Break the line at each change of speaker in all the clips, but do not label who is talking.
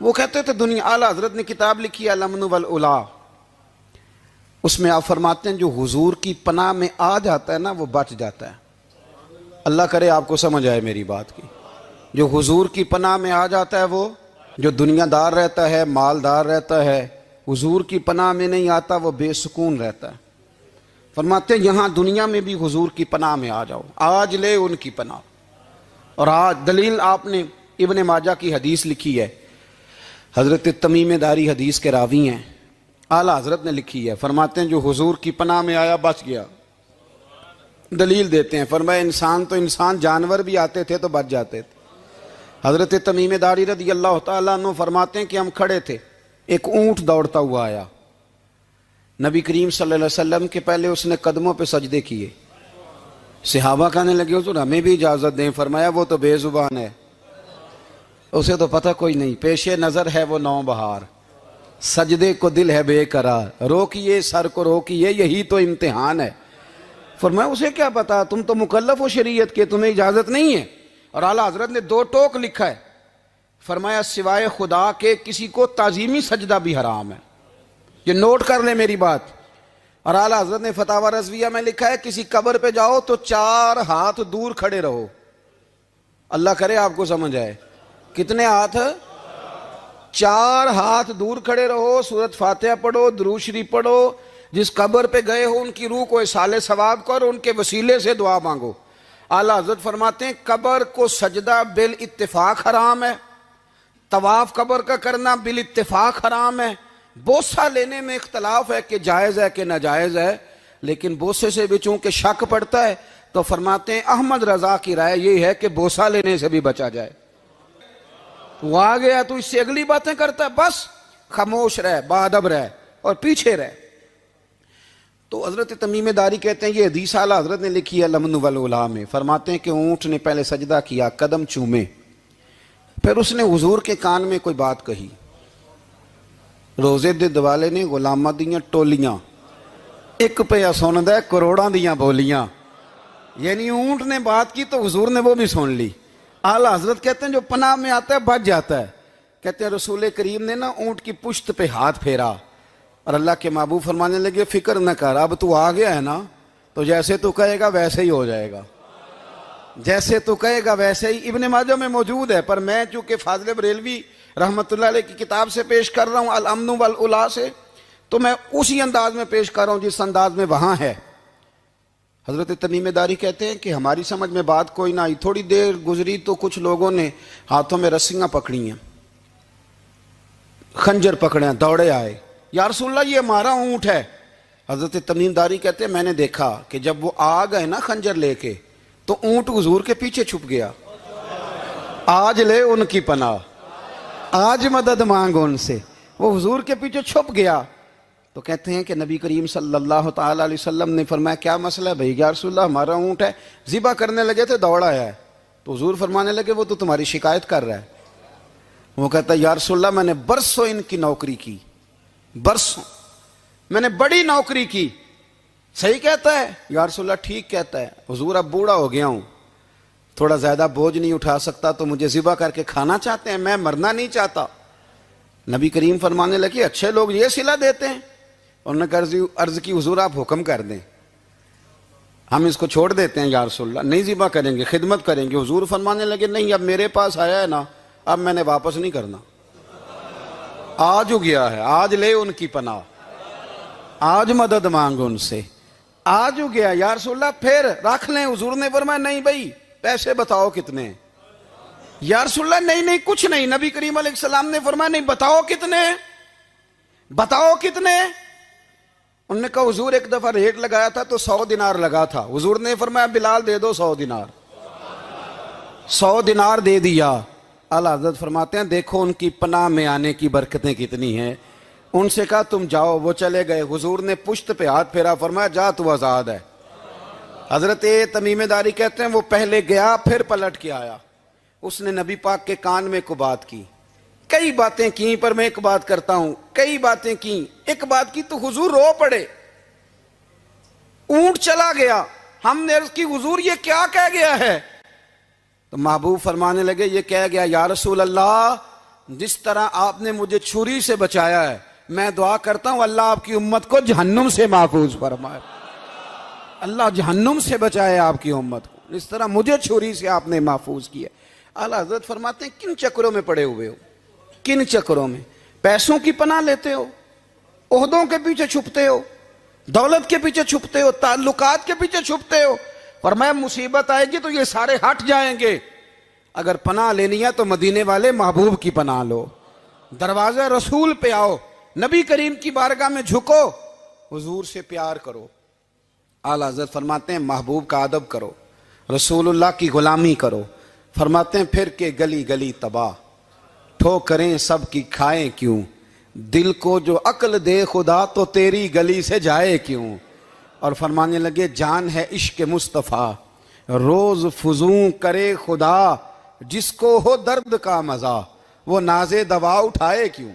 وہ کہتے تھے دنیا، اعلیٰ حضرت نے کتاب لکھی ہے الامن والاولا، اس میں آپ فرماتے ہیں جو حضور کی پناہ میں آ جاتا ہے نا وہ بچ جاتا ہے۔ اللہ کرے آپ کو سمجھ آئے میری بات کی۔ جو حضور کی پناہ میں آ جاتا ہے وہ، جو دنیا دار رہتا ہے، مالدار رہتا ہے، حضور کی پناہ میں نہیں آتا وہ بے سکون رہتا ہے۔ فرماتے ہیں یہاں دنیا میں بھی حضور کی پناہ میں آ جاؤ، آج لے ان کی پناہ۔ اور آج دلیل آپ نے ابن ماجہ کی حدیث لکھی ہے، حضرت تمیم داری حدیث کے راوی ہیں، اعلیٰ حضرت نے لکھی ہے، فرماتے ہیں جو حضور کی پناہ میں آیا بچ گیا۔ دلیل دیتے ہیں، فرمایا انسان تو انسان، جانور بھی آتے تھے تو بچ جاتے تھے۔ حضرت تمیم داری رضی اللہ تعالیٰ عنہ فرماتے ہیں کہ ہم کھڑے تھے، ایک اونٹ دوڑتا ہوا آیا، نبی کریم صلی اللہ علیہ وسلم کے پہلے اس نے قدموں پہ سجدے کیے، صحابہ کہنے لگے حضور ہمیں بھی اجازت دیں، فرمایا وہ تو بے زبان ہے، اسے تو پتہ کوئی نہیں، پیش نظر ہے وہ نو بہار، سجدے کو دل ہے بے قرار، روکیے سر کو روکیے یہی تو امتحان ہے۔ فرمایا اسے کیا پتا، تم تو مکلف ہو شریعت کے، تمہیں اجازت نہیں ہے۔ اور اعلیٰ حضرت نے 2 ٹوک لکھا ہے، فرمایا سوائے خدا کے کسی کو تعظیمی سجدہ بھی حرام ہے، یہ نوٹ کر لیں میری بات۔ اور اعلیٰ حضرت نے فتاوی رضویہ میں لکھا ہے کسی قبر پہ جاؤ تو 4 ہاتھ دور کھڑے رہو، اللہ کرے آپ کو سمجھ آئے، کتنے ہاتھ؟ 4 ہاتھ دور کھڑے رہو، سورۃ فاتحہ پڑھو، درود شریف پڑھو، جس قبر پہ گئے ہو ان کی روح کو اصال ثواب کرو، ان کے وسیلے سے دعا مانگو۔ اعلیٰ حضرت فرماتے ہیں قبر کو سجدہ بالاتفاق حرام ہے، طواف قبر کا کرنا بالاتفاق حرام ہے، بوسہ لینے میں اختلاف ہے کہ جائز ہے کہ ناجائز ہے، لیکن بوسے سے بھی چونکہ شک پڑتا ہے تو فرماتے ہیں احمد رضا کی رائے یہ ہے کہ بوسہ لینے سے بھی بچا جائے۔ وہ آ گیا تو اس سے اگلی باتیں کرتا ہے، بس خاموش رہ، باادب رہ اور پیچھے رہ۔ تو حضرت تمیم داری کہتے ہیں یہ حدیث اعلیٰ حضرت نے لکھی ہے الامن والاولا میں، فرماتے ہیں کہ اونٹ نے پہلے سجدہ کیا، قدم چومے، پھر اس نے حضور کے کان میں کوئی بات کہی، روزے دے دوالے نے غلامہ دیاں ٹولیاں، ایک پہ سن دے کروڑاں دیاں بولیاں، یعنی اونٹ نے بات کی تو حضور نے وہ بھی سن لی۔ اعلیٰ حضرت کہتے ہیں جو پناہ میں آتا ہے بچ جاتا ہے۔ کہتے ہیں رسول کریم نے نا اونٹ کی پشت پہ ہاتھ پھیرا اور اللہ کے محبوب فرمانے لگے فکر نہ کر، اب تو آ گیا ہے نا تو جیسے تو کہے گا ویسے ہی ہو جائے گا، جیسے تو کہے گا ویسے ہی۔ ابن ماجہ میں موجود ہے، پر میں چونکہ فاضل بریلوی رحمۃ اللہ علیہ کی کتاب سے پیش کر رہا ہوں الامن والاولا سے، تو میں اسی انداز میں پیش کر رہا ہوں جس انداز میں وہاں ہے۔ حضرت تمیم داری کہتے ہیں کہ ہماری سمجھ میں بات کوئی نہ آئی، تھوڑی دیر گزری تو کچھ لوگوں نے ہاتھوں میں رسیاں پکڑی ہیں، خنجر پکڑے ہیں، دوڑے آئے، یا رسول اللہ یہ ہمارا اونٹ ہے۔ حضرت تمیم داری کہتے ہیں میں نے دیکھا کہ جب وہ آ گئے نا خنجر لے کے تو اونٹ حضور کے پیچھے چھپ گیا، آج لے ان کی پناہ، آج مدد مانگ ان سے، وہ حضور کے پیچھے چھپ گیا۔ تو کہتے ہیں کہ نبی کریم صلی اللہ تعالیٰ علیہ وسلم نے فرمایا کیا مسئلہ ہے بھائی؟ یا رسول اللہ ہمارا اونٹ ہے، ذبح کرنے لگے تھے دوڑا آیا ہے۔ تو حضور فرمانے لگے وہ تو تمہاری شکایت کر رہا ہے۔ وہ کہتا ہے یا رسول اللہ میں نے برسوں ان کی نوکری کی، برسوں میں نے بڑی نوکری کی۔ صحیح کہتا ہے یا رسول اللہ؟ ٹھیک کہتا ہے حضور، اب بوڑھا ہو گیا ہوں، تھوڑا زیادہ بوجھ نہیں اٹھا سکتا تو مجھے ذبح کر کے کھانا چاہتے ہیں، میں مرنا نہیں چاہتا۔ نبی کریم فرمانے لگے اچھے لوگ یہ صلہ دیتے ہیں؟ انہوں نے عرض کی حضور آپ حکم کر دیں، ہم اس کو چھوڑ دیتے ہیں یا رسول اللہ، نہیں ذبح کریں گے، خدمت کریں گے۔ حضور فرمانے لگے نہیں، اب میرے پاس آیا ہے نا، اب میں نے واپس نہیں کرنا، آج ہو گیا ہے، آج لے ان کی پناہ، آج مدد مانگ ان سے، آج ہو گیا یا رسول اللہ پھر رکھ لیں۔ حضور نے فرمایا نہیں بھائی پیسے بتاؤ کتنے؟ یا رسول اللہ نہیں کچھ نہیں۔ نبی کریم علیہ السلام نے فرمایا نہیں، بتاؤ کتنے، بتاؤ کتنے؟ انہوں نے کہا حضور ایک دفعہ ریٹ لگایا تھا تو 100 دینار لگا تھا، حضور نے فرمایا بلال دے دو 100 دینار، 100 دینار دے دیا۔ اعلیٰ حضرت فرماتے ہیں دیکھو ان کی پناہ میں آنے کی برکتیں کتنی ہیں۔ ان سے کہا تم جاؤ، وہ چلے گئے، حضور نے پشت پہ ہاتھ پھیرا، فرمایا جا تو آزاد ہے۔ حضرت تمیم داری کہتے ہیں وہ پہلے گیا پھر پلٹ کے آیا، اس نے نبی پاک کے کان میں کو بات کی، کئی باتیں کی، پر میں ایک بات کرتا ہوں، کئی باتیں کی، ایک بات کی تو حضور رو پڑے، اونٹ چلا گیا، ہم نے عرض کی حضور یہ کیا کہہ گیا ہے؟ تو محبوب فرمانے لگے یہ کہہ گیا یا رسول اللہ جس طرح آپ نے مجھے چھری سے بچایا ہے، میں دعا کرتا ہوں اللہ آپ کی امت کو جہنم سے محفوظ فرمائے، اللہ جہنم سے بچائے آپ کی امت کو، اس طرح مجھے چھری سے آپ نے محفوظ کیا۔ اعلیٰ حضرت فرماتے ہیں کن چکروں میں پڑے ہوئے ہو، کن چکروں میں؟ پیسوں کی پناہ لیتے ہو، عہدوں کے پیچھے چھپتے ہو، دولت کے پیچھے چھپتے ہو، تعلقات کے پیچھے چھپتے ہو۔ فرمایا مصیبت آئے گی تو یہ سارے ہٹ جائیں گے، اگر پناہ لینی ہے تو مدینے والے محبوب کی پناہ لو، دروازہ رسول پہ آؤ، نبی کریم کی بارگاہ میں جھکو، حضور سے پیار کرو۔ اعلیٰ حضرت فرماتے ہیں محبوب کا ادب کرو، رسول اللہ کی غلامی کرو۔ فرماتے ہیں پھر کہ گلی گلی تباہ، ٹھوکریں سب کی کھائیں کیوں، دل کو جو عقل دے خدا تو تیری گلی سے جائے کیوں۔ اور فرمانے لگے جان ہے عشق مصطفیٰ، روز فزوں کرے خدا، جس کو ہو درد کا مزہ وہ ناز دوا اٹھائے کیوں،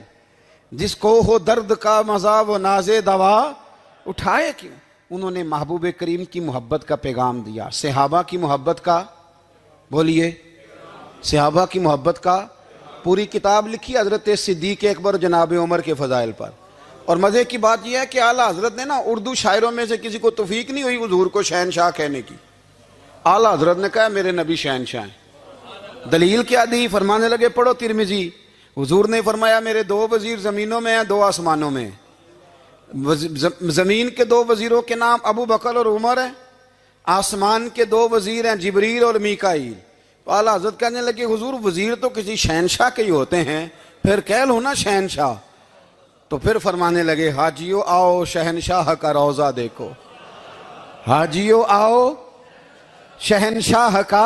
جس کو ہو درد کا مزہ وہ ناز دوا اٹھائے کیوں۔ انہوں نے محبوب کریم کی محبت کا پیغام دیا، صحابہ کی محبت کا، بولیے، صحابہ کی محبت کا پوری کتاب لکھی حضرت صدیق اکبر جناب عمر کے فضائل پر۔ اور مزے کی بات یہ ہے کہ اعلیٰ حضرت نے نا اردو شاعروں میں سے کسی کو توفیق نہیں ہوئی حضور کو شہنشاہ کہنے کی، اعلیٰ حضرت نے کہا میرے نبی شہنشاہ ہیں۔ دلیل کیا دی؟ فرمانے لگے پڑھو ترمذی، حضور نے فرمایا میرے 2 وزیر زمینوں میں ہیں، 2 آسمانوں میں۔ زمین کے 2 وزیروں کے نام ابو بکر اور عمر ہیں، آسمان کے 2 وزیر ہیں جبریل اور میکائیل۔ تو اعلیٰ حضرت کہنے لگے حضور وزیر تو کسی شہنشاہ کے ہی ہوتے ہیں، پھر کہہ لو نا شہنشاہ۔ تو پھر فرمانے لگے حاجیو آؤ شہنشاہ کا روضہ دیکھو، حاجیو آؤ شہنشاہ کا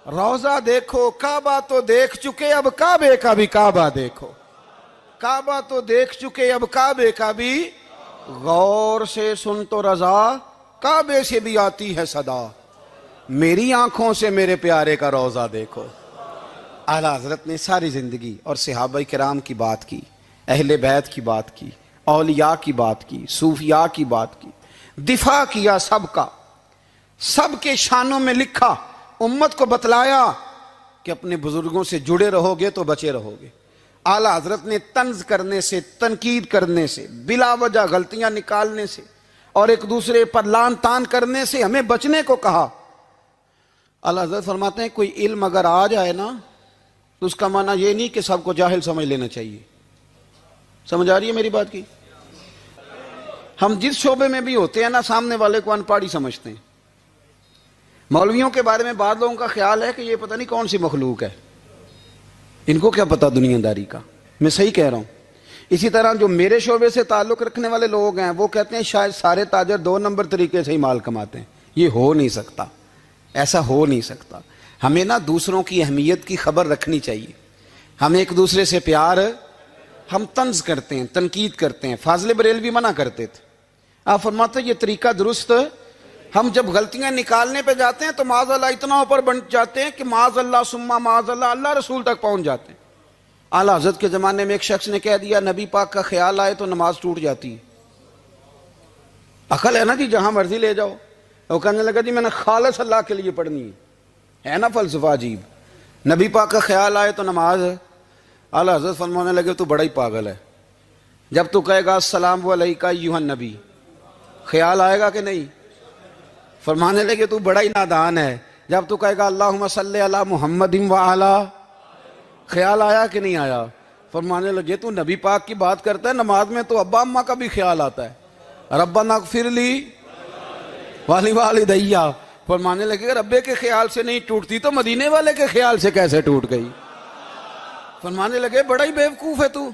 روضہ دیکھو، کعبہ تو دیکھ چکے اب کعبے کا بھی کعبہ دیکھو، کعبہ تو دیکھ چکے اب کعبے کا بھی، غور سے سن تو رضا کعبے سے بھی آتی ہے صدا، میری آنکھوں سے میرے پیارے کا روضہ دیکھو۔ اعلیٰ حضرت نے ساری زندگی اور صحابہ کرام کی بات کی، اہل بیت کی بات کی، اولیاء کی بات کی، صوفیاء کی بات کی، دفاع کیا سب کا، سب کے شانوں میں لکھا، امت کو بتلایا کہ اپنے بزرگوں سے جڑے رہو گے تو بچے رہو گے۔ اعلیٰ حضرت نے طنز کرنے سے، تنقید کرنے سے، بلا وجہ غلطیاں نکالنے سے اور ایک دوسرے پر لان تان کرنے سے ہمیں بچنے کو کہا۔ اعلیٰ حضرت فرماتے ہیں کوئی علم اگر آ جائے نا تو اس کا معنی یہ نہیں کہ سب کو جاہل سمجھ لینا چاہیے۔ سمجھ آ رہی ہے میری بات کی؟ ہم جس شعبے میں بھی ہوتے ہیں نا سامنے والے کو ان پڑھ ہی سمجھتے ہیں۔ مولویوں کے بارے میں بعض لوگوں کا خیال ہے کہ یہ پتہ نہیں کون سی مخلوق ہے، ان کو کیا پتا دنیا داری کا۔ میں صحیح کہہ رہا ہوں۔ اسی طرح جو میرے شعبے سے تعلق رکھنے والے لوگ ہیں وہ کہتے ہیں شاید سارے تاجر 2 نمبر طریقے سے ہی مال کماتے ہیں۔ یہ ہو نہیں سکتا، ایسا ہو نہیں سکتا۔ ہمیں نا دوسروں کی اہمیت کی خبر رکھنی چاہیے، ہم ایک دوسرے سے پیار، ہم طنز کرتے ہیں، تنقید کرتے ہیں۔ فاضل بریلوی منع کرتے تھے، آپ فرماتے یہ طریقہ درست، ہم جب غلطیاں نکالنے پہ جاتے ہیں تو معاذ اللہ اتنا اوپر بن جاتے ہیں کہ معاذ اللہ ثم معاذ اللہ اللہ رسول تک پہنچ جاتے ہیں۔ اعلیٰ حضرت کے زمانے میں ایک شخص نے کہہ دیا نبی پاک کا خیال آئے تو نماز ٹوٹ جاتی ہے۔ عقل ہے نا جی، جہاں مرضی لے جاؤ۔ وہ کہنے لگا جی میں نے خالص اللہ کے لیے پڑھنی ہے نا فلسفہ عجیب، نبی پاک کا خیال آئے تو نماز۔ اعلیٰ حضرت فرمانے لگے تو بڑا ہی پاگل ہے، جب تو کہے گا السلام علیکہ ایھا النبی، خیال آئے گا کہ نہیں؟ فرمانے لگے تو بڑا ہی نادان ہے، جب تو کہے گا اللہم صلی علی محمد وعلی، خیال آیا کہ نہیں آیا؟ فرمانے لگے تو نبی پاک کی بات کرتا ہے، نماز میں تو ابا اماں کا بھی خیال آتا ہے، ربنا اغفر لی والی والدیہ۔ فرمانے لگے ربے کے خیال سے نہیں ٹوٹتی تو مدینے والے کے خیال سے کیسے ٹوٹ گئی؟ فرمانے لگے بڑا ہی بیوقوف ہے تو۔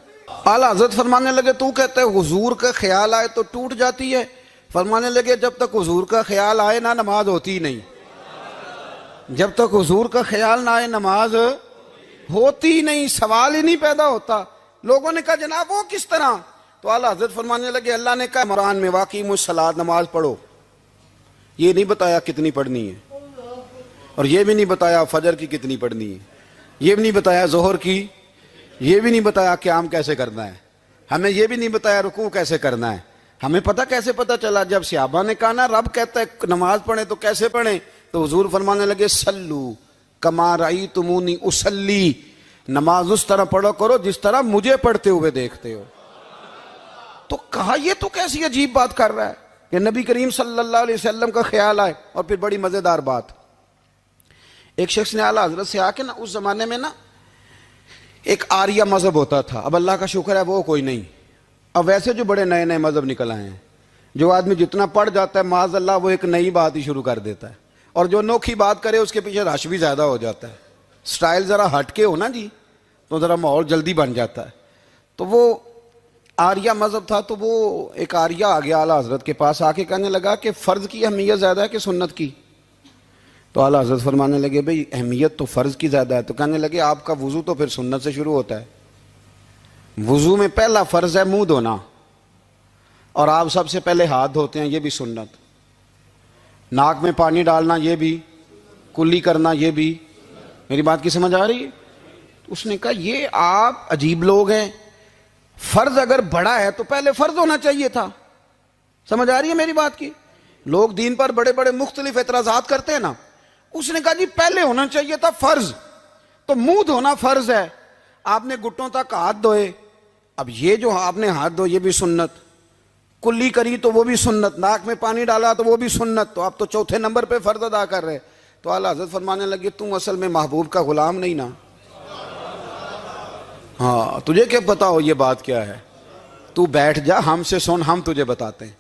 اعلیٰ حضرت فرمانے لگے تو کہتے ہیں حضور کا خیال آئے تو ٹوٹ جاتی ہے۔ فرمانے لگے جب تک حضور کا خیال آئے نہ نماز ہوتی نہیں، جب تک حضور کا خیال نہ آئے نماز ہوتی نہیں، سوال ہی نہیں پیدا ہوتا۔ لوگوں نے کہا جناب وہ کس طرح؟ تو اعلیٰ حضرت فرمانے لگے اللہ نے کہا قرآن میں واقعی الصلاۃ، نماز پڑھو، یہ نہیں بتایا کتنی پڑھنی ہے، اور یہ بھی نہیں بتایا فجر کی کتنی پڑھنی ہے، یہ بھی نہیں بتایا ظہر کی، یہ بھی نہیں بتایا قیام کیسے کرنا ہے، ہمیں یہ بھی نہیں بتایا رکوع کیسے کرنا ہے۔ ہمیں پتہ کیسے پتہ چلا؟ جب صحابہ نے کہا نا رب کہتا ہے نماز پڑھیں تو کیسے پڑھیں، تو حضور فرمانے لگے سلو کما رأیتمونی اصلی، نماز اس طرح پڑھو کرو جس طرح مجھے پڑھتے ہوئے دیکھتے ہو. تو کہا یہ تو کیسی عجیب بات کر رہا ہے کہ نبی کریم صلی اللہ علیہ وسلم کا خیال آئے. اور پھر بڑی مزیدار بات, ایک شخص نے اعلیٰ حضرت سے آ کے نا, اس زمانے میں نا ایک آریہ مذہب ہوتا تھا, اب اللہ کا شکر ہے وہ کوئی نہیں. اب ویسے جو بڑے نئے نئے مذہب نکل آئے ہیں, جو آدمی جتنا پڑھ جاتا ہے معاذ اللہ وہ ایک نئی بات ہی شروع کر دیتا ہے, اور جو انوکھی بات کرے اس کے پیچھے رش بھی زیادہ ہو جاتا ہے. سٹائل ذرا ہٹ کے ہو نا جی تو ذرا ماحول جلدی بن جاتا ہے. تو وہ آریہ مذہب تھا, تو وہ ایک آریہ آ گیا اعلیٰ حضرت کے پاس, آ کے کہنے لگا کہ فرض کی اہمیت زیادہ ہے کہ سنت کی؟ تو اعلیٰ حضرت فرمانے لگے بھئی اہمیت تو فرض کی زیادہ ہے. تو کہنے لگے آپ کا وضو تو پھر سنت سے شروع ہوتا ہے. وضو میں پہلا فرض ہے منہ دھونا, اور آپ سب سے پہلے ہاتھ دھوتے ہیں, یہ بھی سنت. ناک میں پانی ڈالنا یہ بھی, کلی کرنا یہ بھی. میری بات کی سمجھ آ رہی ہے؟ اس نے کہا یہ آپ عجیب لوگ ہیں, فرض اگر بڑا ہے تو پہلے فرض ہونا چاہیے تھا. سمجھ آ رہی ہے میری بات کی؟ لوگ دین پر بڑے بڑے مختلف اعتراضات کرتے ہیں نا. اس نے کہا جی پہلے ہونا چاہیے تھا فرض. تو منہ دھونا فرض ہے, آپ نے گھٹنوں تک ہاتھ دھوئے, اب یہ جو آپ نے ہاتھ دھو یہ بھی سنت, کلی کری تو وہ بھی سنت, ناک میں پانی ڈالا تو وہ بھی سنت, تو آپ تو چوتھے نمبر پہ فرض ادا کر رہے. تو اعلیٰ حضرت فرمانے لگے تم اصل میں محبوب کا غلام نہیں نا. ہاں تجھے کیا پتا ہو یہ بات کیا ہے, تو بیٹھ جا ہم سے سن, ہم تجھے بتاتے ہیں.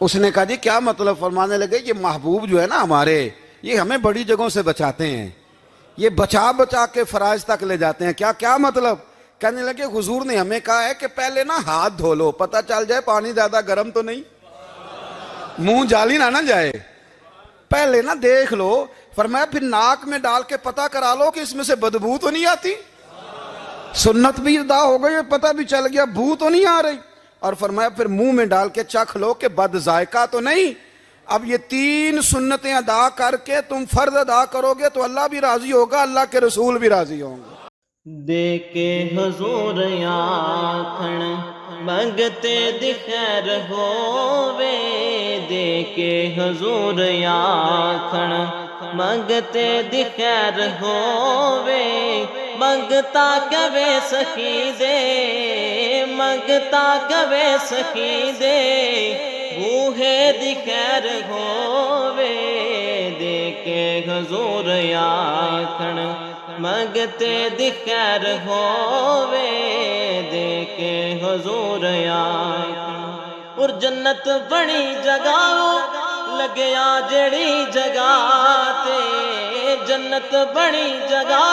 اس نے کہا جی کیا مطلب؟ فرمانے لگے یہ محبوب جو ہے نا ہمارے, یہ ہمیں بڑی جگہوں سے بچاتے ہیں, یہ بچا بچا کے فرائض تک لے جاتے ہیں. کیا کیا مطلب؟ کہنے لگے حضور نے ہمیں کہا ہے کہ پہلے نا ہاتھ دھو لو, پتہ چل جائے پانی زیادہ گرم تو نہیں, منہ جالی نہ جائے, پہلے نا دیکھ لو. فرمایا پھر ناک میں ڈال کے پتہ کرا لو کہ اس میں سے بدبو تو نہیں آتی. سنت بھی ادا ہو گئی, پتہ بھی چل گیا بو تو نہیں آ رہی. اور فرمایا پھر منہ میں ڈال کے چکھ لو کہ بد ذائقہ تو نہیں. اب یہ 3 سنتیں ادا کر کے تم فرض ادا کرو گے تو اللہ بھی راضی ہوگا, اللہ کے رسول بھی راضی ہوں گے.
دے کے حضور آکھن منگتے دی خیر ہووے, دے کے حضور آکھن منگتے دی خیر ہووے, منگتا کبے سخی دے, منگتا کبے سخی دے, بوہے دی خیر ہووے, دے کے حضور آکھن منگتے دی خیر ہووے, دے کے حضور آکھن. اور جنت بڑی جگہ لگیا جڑی جگہ تے, جنت بڑی جگہ